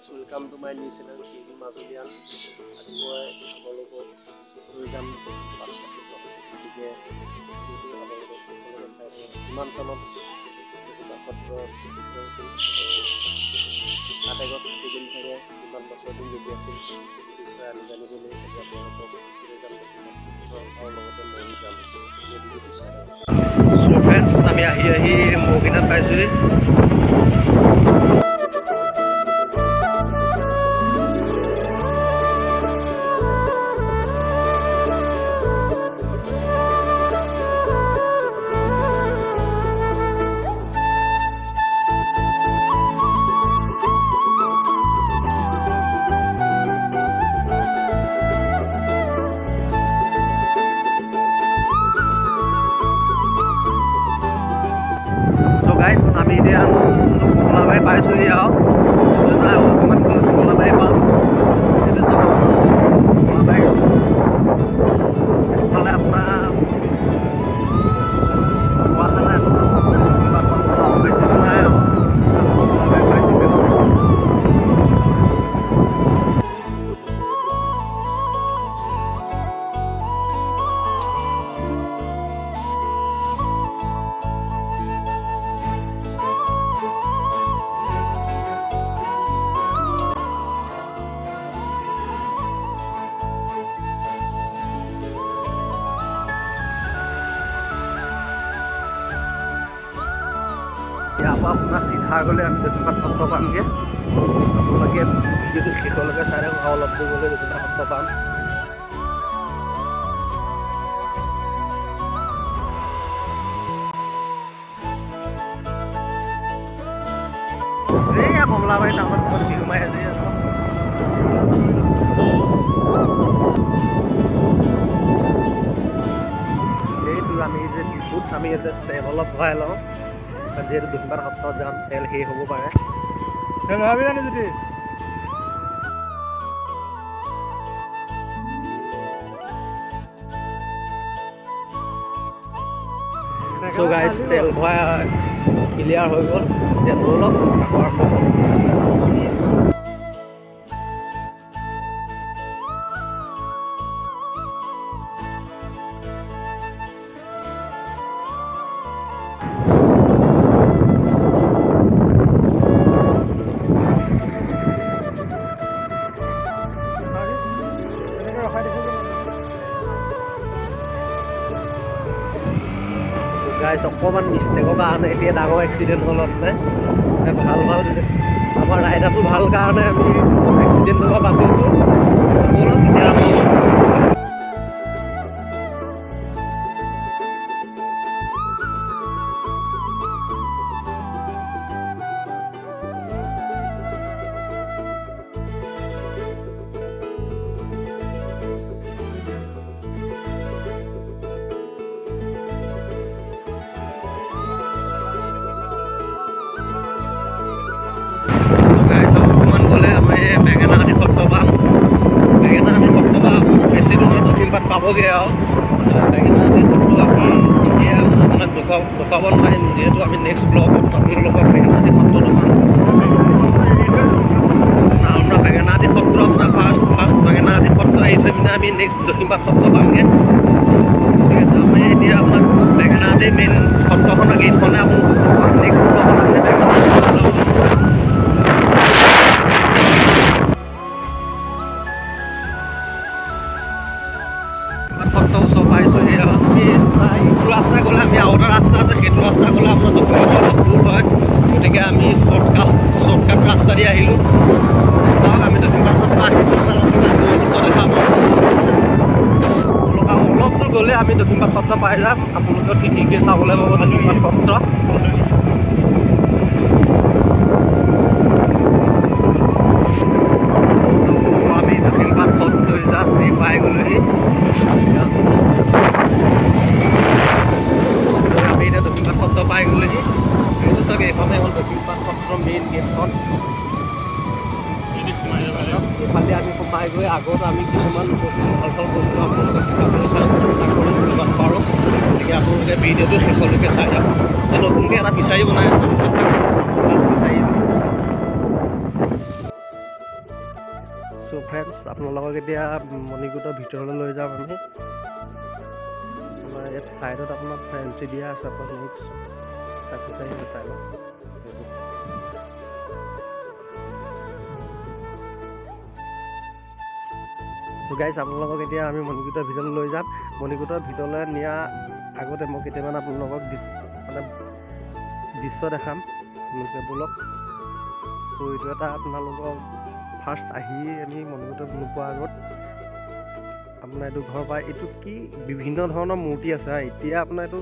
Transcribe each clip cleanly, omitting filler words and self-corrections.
Welcome to my new channel, TV Mazulian. আজি মই আপোনালোকক লৈ যাম গতিকে কিমান চনত আটাইগত টেবিল থাকে কিমান বছৰ দিন যদি আছিল আমি জানিবলৈ আপোনালোকক লৈ যাম আৰু লগতে মই যাম। So friends, আমি আহি মৌকিনাত পাইছোঁহি। আমি এতিয়া কমলাবাৰী পাইছোঁহি আৰু অকণমান কমলাবাৰী পাম কমলাবাৰী এইফালে আপোনাৰ ইয়াৰ পৰা আপোনাৰ চিধা গ'লে আমি দক্ষিণপাট সত্ৰ পামগৈ। আপোনালোকে ভিডিঅ'টো শেষলৈকে চাই থাকক আৰু অলপ দূৰ গ'লে দক্ষিণপাট সত্ৰ পাম। এইয়া কমলাবাৰী টাউনত অকণ বিহু মাৰি আছে। এইটো আমি যে ডিপুত আমি ইয়াতে তেল অলপ ভৰাই লওঁ, যিহেতু দক্ষিণপাট সত্ৰত যাম তেল শেষ হ'ব পাৰে। তেল ভাবি জানি যদি So guys, তেল ভৰাই ক্লিয়াৰ হৈ গ'ল। এতিয়া অলপ গাইজ অকণমান মিষ্টেকৰ কাৰণে এতিয়া ডাঙৰ এক্সিডেণ্ট হ'ল মানে ভাল আমাৰ ৰাইডাৰটো ভাল কাৰণে আমি এক্সিডেণ্ট হোৱা বাচিছোঁ। পাবগৈ আৰু আপোনাক দেখুৱাব নোৱাৰিম, যিহেতু আমি নেক্সট ব্লগত আপোনালোকক বেঙেনাআটী সত্ৰটো পাম। আপোনাৰ বেঙেনাআটী সত্ৰ আপোনাৰ ফাৰ্ষ্ট বেঙেনাআটী সত্ৰ আহি থৈ পিনে আমি নেক্সট দক্ষিণপাট সত্ৰ পামগৈ। যিহেতু আমি এতিয়া আপোনাক বেঙেনাআটী মেইন সত্ৰখনৰ গেটখনে আপোনাক নেক্সট ৰাস্তা গ'লে আমি আৰু এটা ৰাস্তা আছে, সেইটো ৰাস্তা গ'লে আপোনাৰ দক্ষিণপাট অলপ দূৰ হয়, গতিকে আমি শ্বৰ্টকাট ৰাস্তা দি আহিলোঁ। চাওক আমি দক্ষিণপাট সত্ৰ অলপ দূৰ গ'লে আমি দক্ষিণপাট সত্ৰ পাই যাম। আপোনালোকে ঠিকে চাবলৈ পাব দক্ষিণপাট সত্ৰ। আমি দক্ষিণপাট সত্ৰ যাম, পাই গ'লোহি। দক্ষিণপাট সত্ৰ পাই গ'লেহি। এইটো চাগে এইখনে হ'ল দক্ষিণপাট সত্ৰৰ মেইন গেটখন। এইফালে আমি সোমাই গৈ আগত আমি কিছুমান ভাল ভাল বস্তু আপোনালোকে শিকাবলৈ চাম পাৰোঁ। গতিকে আপোনালোকে ভিডিঅ'টো শেষলৈকে চাই যাওক। নতুনকৈ এটা বিচাৰি বনাই চ' ফ্ৰেণ্ডছ আপোনালোকক এতিয়া মণিকূটৰ ভিতৰলৈ লৈ যাম আমি। আপোনাৰ ইয়াত ছাইডত আপোনাৰ ফেঞ্চি দিয়া আছে, আপোনাৰ নেক্সট চাই লওক। চ' গাইজ আপোনালোকক এতিয়া আমি মণিকূটৰ ভিতৰলৈ লৈ যাম। মণিকূটৰ ভিতৰলৈ নিয়া আগতে মই কেইটামান আপোনালোকক মানে দৃশ্য দেখাম কেৱলক। চ' এইটো এটা আপোনালোকক ফাৰ্ষ্ট আহি আমি মণিকূটত নোপোৱাৰ আগত আপোনাৰ এইটো ঘৰ পাই, এইটো কি বিভিন্ন ধৰণৰ মূৰ্তি আছে। এতিয়া আপোনাৰ এইটো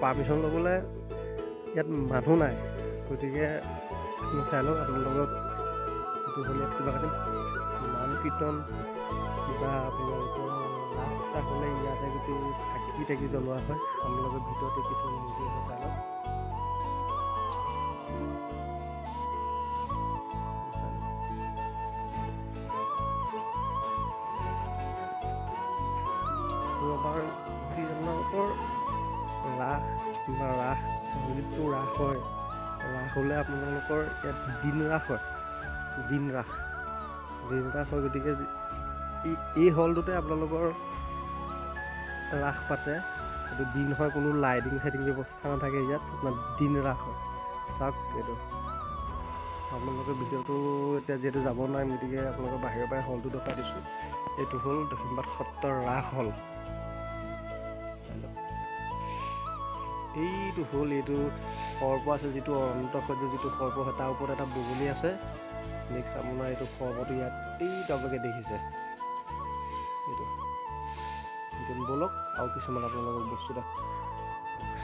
পাৰ্মিশ্যন ল'বলৈ ইয়াত মানুহ নাই, গতিকে আপুনি চাই লওক। আপোনালোকক এইটো হ'লে কিবা কাটি নাম কীৰ্তন কিবা আপোনালোকৰ ৰাস্তা হ'লে ইয়াতে গোটেই চাকি জ্বলোৱা হয়। আপোনালোকৰ ভিতৰতে কিছুমান মূৰ্তি আছে, চাই লওক। আমাৰ আপোনালোকৰ ৰাস যিটো ৰাস হয়, ৰাস হ'লে আপোনালোকৰ ইয়াত দিন ৰাস হয়। গতিকে এই হলটোতে আপোনালোকৰ ৰাস পাতে। এইটো দিন হয়, কোনো লাইটিং ব্যৱস্থা নাথাকে ইয়াত, আপোনাৰ দিন ৰাস হয়। চাওক এইটো আপোনালোকে ভিডিঅ'টো এতিয়া যিহেতু যাব নোৱাৰিম, গতিকে আপোনালোকৰ বাহিৰৰ পৰাই হলটো দেখাই দিছোঁ। এইটো হ'ল দক্ষিণপাট সত্ৰৰ ৰাস হল। এইটো হ'ল এইটো সৰ্প আছে, যিটো অনন্ত সহ্য যিটো সৰ্প হয়, তাৰ ওপৰত এটা বগলী আছে। নেক্সট আপোনাৰ এইটো সৰ্পটো ইয়াত এইটো আপোনালোকে দেখিছে। এইটো বলক আৰু কিছুমান আপোনালোকক বস্তু দেখ।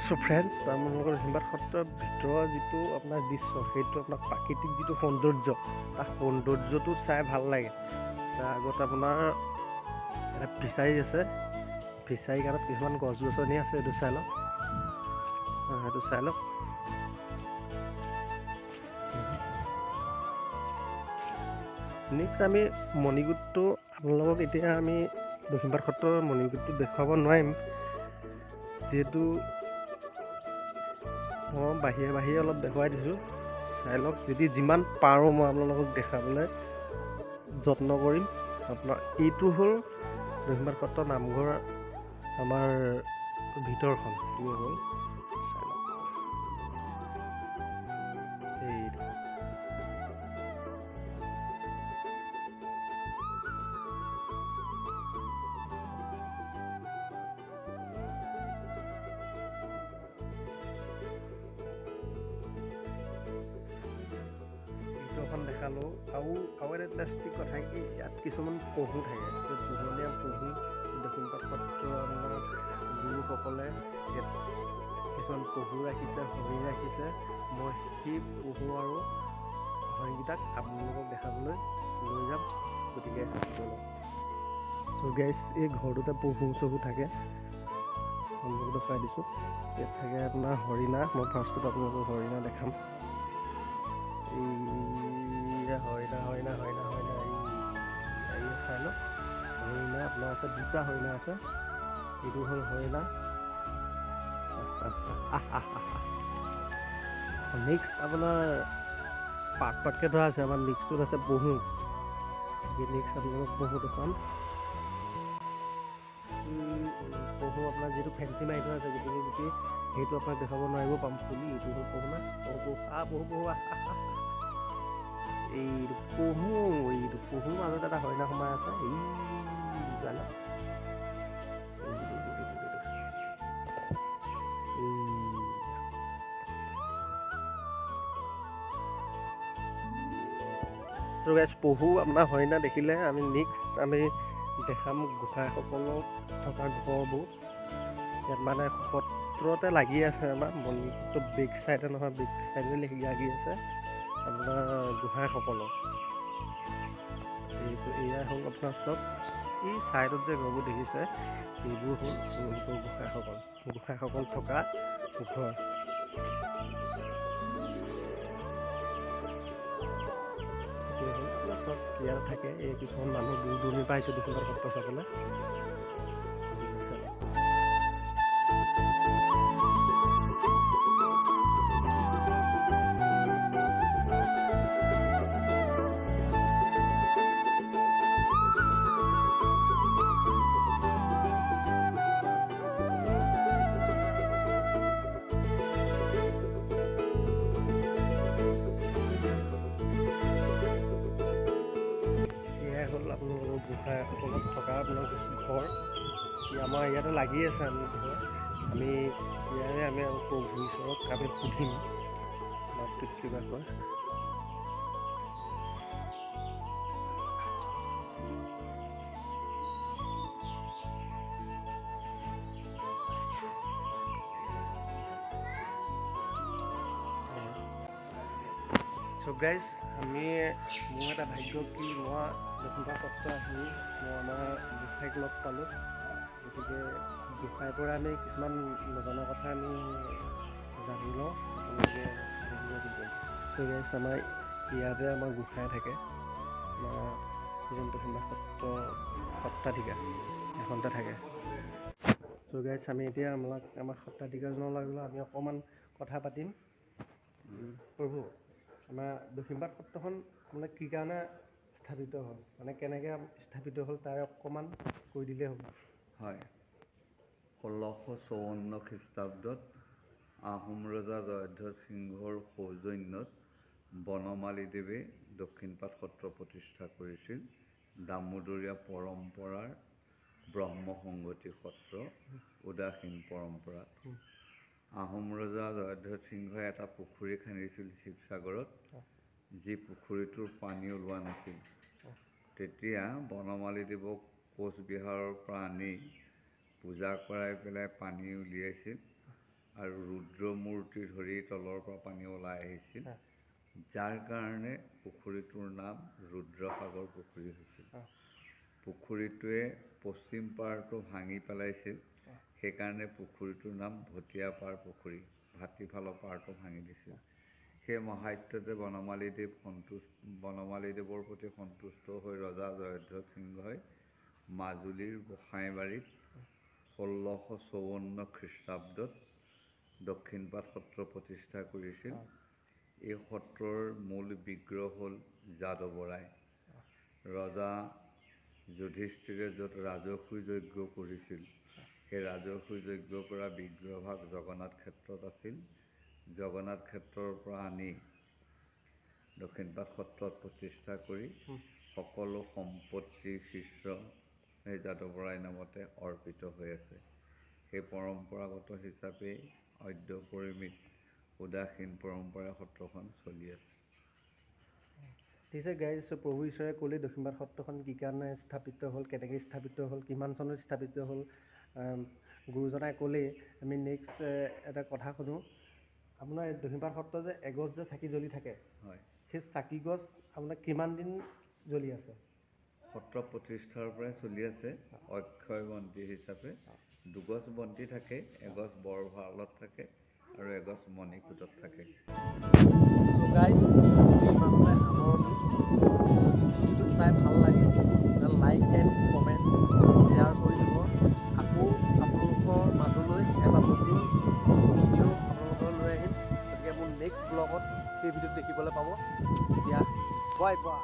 চ' ফ্ৰেণ্ডছ আপোনালোকৰ দক্ষিণপাট সত্ৰৰ ভিতৰৰ যিটো আপোনাৰ দৃশ্য, সেইটো আপোনাৰ প্ৰাকৃতিক যিটো সৌন্দৰ্য, তাৰ সৌন্দৰ্যটো চাই ভাল লাগে। তাৰ আগত আপোনাৰ এটা ফিচাৰী আছে, ফিচাৰী কাৰণত কিছুমান গছ গছনি আছে, এইটো চাই লওক। সেইটো চাই লওক। নেক্সট আমি মণিকূটটো আপোনালোকক এতিয়া আমি দক্ষিণপাট সত্ৰৰ মণিকূটটো দেখুৱাব নোৱাৰিম, যিহেতু মই বাহিৰে অলপ দেখুৱাই দিছোঁ। চাই লওক, যদি যিমান পাৰোঁ মই আপোনালোকক দেখাবলৈ যত্ন কৰিম। আপোনাৰ এইটো হ'ল দক্ষিণপাট সত্ৰৰ নামঘৰ, আমাৰ ভিতৰখন এইটো হ'ল। এখন দেখালোঁ। আৰু এটা প্লাষ্টিক কথা কি, ইয়াত কিছুমান পহু থাকে, পোহনীয়া পহু। দক্ষিণপাট সত্ৰৰ আমাৰ গুৰুসকলে ইয়াত কিছুমান পহু ৰাখিছে, হৰিণ ৰাখিছে। মই সেই পহু আৰু হৰিণকেইটাক আপোনালোকক দেখাবলৈ লৈ যাম, গতিকে চ' গাইজ এই ঘৰটোতে পহু চহু থাকে, আপোনালোকক দেখুৱাই দিছোঁ। ইয়াত থাকে আপোনাৰ হৰিণা। মই ফাৰ্ষ্টত আপোনালোকক হৰিণা দেখাম। হৰিণা এই চাই লওক। হৰিণা আপোনাৰ আছে, দুটা হৰিণা আছে। এইটো হ'ল হৰিণা। নেক্সট আপোনাৰ পাৰ্টকৈ ধৰা আছে, আমাৰ নেক্সটটোত আছে পহু। নেক্সট আপোনালোকক পহু দেখুৱাম। পহু আপোনাৰ যিটো ফেঞ্চি মাৰি থোৱা আছে, গতিকে সেইটো আপোনাক দেখাব নোৱাৰিব পাম খুলি। এইটো হ'ল পহু না, পহু এইটো পহু মাজত এটা হৰিণা সোমাই আছে। পহু আপোনাৰ হৰিণা দেখিলে আমি নেক্সট আমি দেখাম গোসাঁইসকলক থকা ঘৰবোৰ। ইয়াত মানে সত্ৰতে লাগি আছে, আমাৰ মন্দিৰটো বেক চাইডে নহয়, বেক চাইডে লাগি আছে আপোনাৰ গোসাঁইসকলক। এয়া হ'ল আপোনাৰ চব এই চাইডত যে ঘৰবোৰ দেখিছে, এইবোৰ হ'ল গোসাঁইসকল থকা ঘৰ। চব ইয়াত থাকে। এই কিছুমান মানুহ দূৰ দূৰণিৰ পৰা আহিছে দক্ষিণপাট সত্ৰ চাবলৈ। ইয়াত তলত থকা আপোনাৰ ঘৰ আমাৰ ইয়াতে লাগি আছে। আমি ঘৰ আমি ইয়াৰে আমি প্ৰভু ঈশ্বৰক আমি সুধিম মাতটোত কিবা কয়। চ' গাইজ আমি মোৰ এটা ভাগ্য কি মই দক্ষিণপাট সত্ৰ আহি মই আমাৰ গোসাঁইক লগ পালোঁ। গতিকে গোসাঁইৰ পৰা আমি কিছুমান নজনা কথা আমি জানি লওঁ। চ' গাইজ আমাৰ ইয়াতে আমাৰ গোসাঁই থাকে, আমাৰ দক্ষিণপাট সত্ৰ সত্ৰাধিকাৰ এখনতে থাকে। চ' গাইজ আমি এতিয়া আমাৰ সত্ৰাধিকাৰজনৰ লগত আমি অকণমান কথা পাতিম। প্ৰভু, আমাৰ দক্ষিণপাট সত্ৰখন মানে কি কাৰণে স্থাপিত হ'ল, মানে কেনেকৈ স্থাপিত হ'ল তাৰ অকণমান কৈ দিলেই হ'ব। হয়, 1654 খ্ৰীষ্টাব্দত আহোম ৰজা জয়ধ্বজ সিংহৰ সৌজন্যত বনমালীদেৱে দক্ষিণপাট সত্ৰ প্ৰতিষ্ঠা কৰিছিল। দামোদৰীয়া পৰম্পৰাৰ ব্ৰহ্মসংগতি সত্ৰ, উদাসীন পৰম্পৰাত আহোম ৰজা জয়ধ্বজ সিংহই এটা পুখুৰী খান্দিছিল শিৱসাগৰত, যি পুখুৰীটোৰ পানী ওলোৱা নাছিল। তেতিয়া বনমালীদেৱক কোচবিহাৰৰ পৰা আনি পূজা কৰাই পেলাই পানী উলিয়াইছিল আৰু ৰুদ্ৰমূৰ্তি ধৰি তলৰ পৰা পানী ওলাই আহিছিল, যাৰ কাৰণে পুখুৰীটোৰ নাম ৰুদ্ৰসাগৰ পুখুৰী হৈছিল। পুখুৰীটোৱে পশ্চিম পাৰটো ভাঙি পেলাইছিল, সেইকাৰণে পুখুৰীটোৰ নাম ভটীয়াপাৰ পুখুৰী, ভাটিফালৰ পাৰটো ভাঙি দিছিল। সেই মহাত্যতে বনমালীদেৱৰ প্ৰতি সন্তুষ্ট হৈ ৰজা জয়ধ্বজ সিংহই মাজুলীৰ গোসাঁইবাৰীত 1654 খ্ৰীষ্টাব্দত দক্ষিণপাট সত্ৰ প্ৰতিষ্ঠা কৰিছিল। এই সত্ৰৰ মূল বিগ্ৰহ হ'ল যাদৱৰাই। ৰজা যুধিষ্ঠিৰে য'ত ৰাজসুই যজ্ঞ কৰিছিল, সেই ৰাজসুই যজ্ঞ কৰা বিগ্ৰহভাগ জগন্নাথ ক্ষেত্ৰত আছিল। জগন্নাথ ক্ষেত্ৰৰ পৰা আনি দক্ষিণপাট সত্ৰত প্ৰতিষ্ঠা কৰি সকলো সম্পত্তি শীৰ্ষ সেই যাদৱৰাই নামতে অৰ্পিত হৈ আছে। সেই পৰম্পৰাগত হিচাপে অদ্যপৰিমিত উদাসীন পৰম্পৰা সত্ৰখন চলি আছে। ঠিক আছে গাইজ, প্ৰভু ঈশ্বৰে ক'লে দক্ষিণপাট সত্ৰখন কি কাৰণে স্থাপিত হ'ল, কেনেকৈ স্থাপিত হ'ল, কিমান চনত স্থাপিত হ'ল, গুৰুজনাই ক'লেই। আমি নেক্সট এটা কথা শুনো। আপোনাৰ দক্ষিণপাট সত্ৰ যে এগছ যে চাকি জ্বলি থাকে, হয়, সেই চাকি গছ আপোনাৰ কিমান দিন জ্বলি আছে? সত্ৰ প্ৰতিষ্ঠাৰ পৰাই চলি আছে। অক্ষয় বন্তি হিচাপে দুগছ বন্তি থাকে, এগছ বৰ ভঁৰালত থাকে আৰু এগছ মণিকূটত থাকে। চ' গাইজ, ইমানতে সামৰণি। যদি ভিডিঅ'টো চাই ভাল লাগে তেতিয়াহ'লে লাইক এণ্ড কমেণ্ট শ্বেয়াৰ কৰি দিব। আকৌ আপোনালোকৰ মাজলৈ এটা নতুন ভিডিঅ' আপোনালোকৰ লৈ আহিম। গতিকে মোৰ নেক্সট ব্লগত সেই ভিডিঅ'টো দেখিবলৈ পাব। এতিয়া বাই বাই।